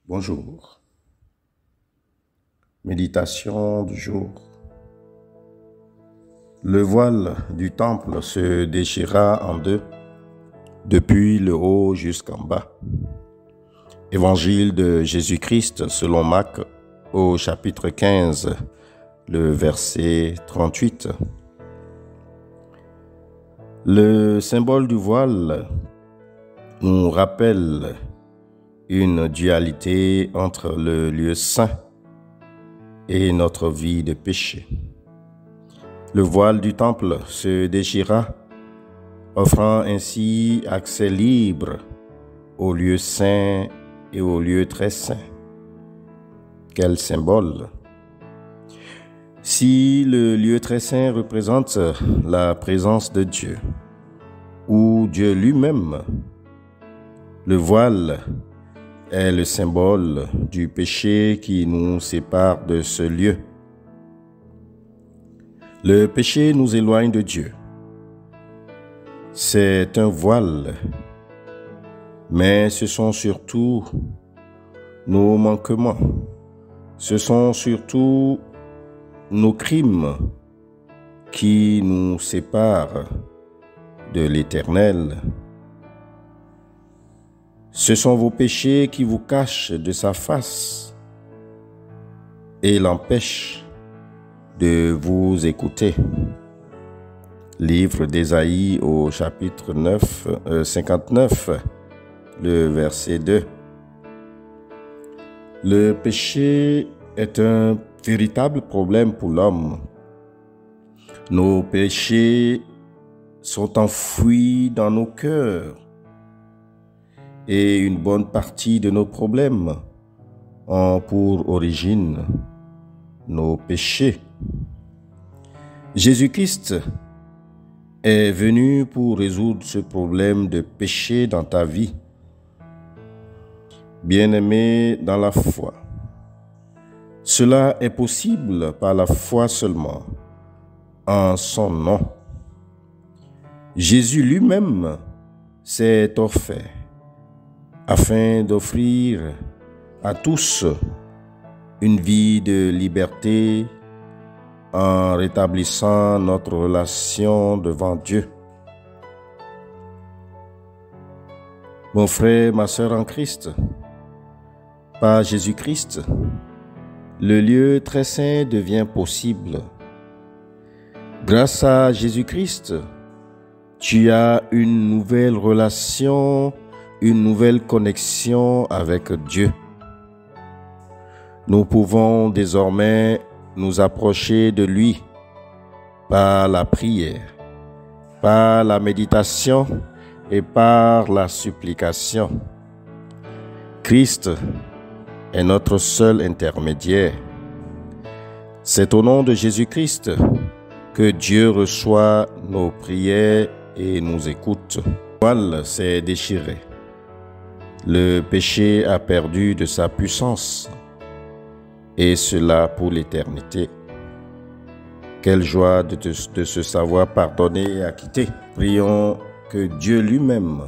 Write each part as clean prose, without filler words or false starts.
Bonjour. Méditation du jour. Le voile du temple se déchira en deux, depuis le haut jusqu'en bas. Évangile de Jésus-Christ selon Marc au chapitre 15, le verset 38. Le symbole du voile nous rappelle une dualité entre le lieu saint et notre vie de péché. Le voile du temple se déchira, offrant ainsi accès libre au lieu saint et au lieu très saint. Quel symbole! Si le lieu très saint représente la présence de Dieu, ou Dieu lui-même, le voile est le symbole du péché qui nous sépare de ce lieu. Le péché nous éloigne de Dieu. C'est un voile, mais ce sont surtout nos manquements, ce sont surtout nos crimes qui nous séparent de l'Éternel. Ce sont vos péchés qui vous cachent de sa face et l'empêchent de vous écouter. Livre d'Ésaïe au chapitre 59, le verset 2. Le péché est un véritable problème pour l'homme. Nos péchés sont enfouis dans nos cœurs et une bonne partie de nos problèmes ont pour origine nos péchés. Jésus-Christ est venu pour résoudre ce problème de péché dans ta vie. Bien-aimé dans la foi, cela est possible par la foi seulement, en son nom. Jésus lui-même s'est offert afin d'offrir à tous une vie de liberté en rétablissant notre relation devant Dieu. Mon frère, ma sœur en Christ, par Jésus-Christ, le lieu très saint devient possible. Grâce à Jésus-Christ, tu as une nouvelle relation, une nouvelle connexion avec Dieu. Nous pouvons désormais nous approcher de lui par la prière, par la méditation et par la supplication. Christ est notre seul intermédiaire. C'est au nom de Jésus-Christ que Dieu reçoit nos prières et nous écoute. Le voile s'est déchiré. Le péché a perdu de sa puissance, et cela pour l'éternité. Quelle joie de se savoir pardonner et acquitté. Prions que Dieu lui-même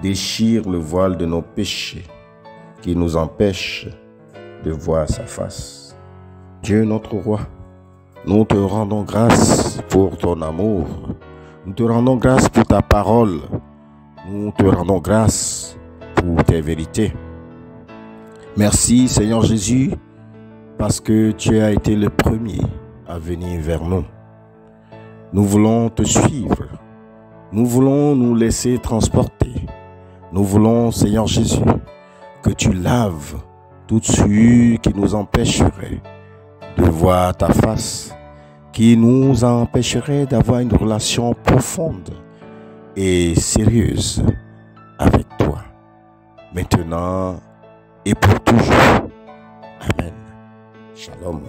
déchire le voile de nos péchés qui nous empêche de voir sa face. Dieu notre roi, nous te rendons grâce pour ton amour. Nous te rendons grâce pour ta parole. Nous te rendons grâce pour tes vérités. Merci Seigneur Jésus, parce que tu as été le premier à venir vers nous. Nous voulons te suivre. Nous voulons nous laisser transporter. Nous voulons, Seigneur Jésus, que tu laves toute souillure qui nous empêcherait de voir ta face, qui nous empêcherait d'avoir une relation profonde et sérieuse avec toi, maintenant et pour toujours. Amen. Shalom.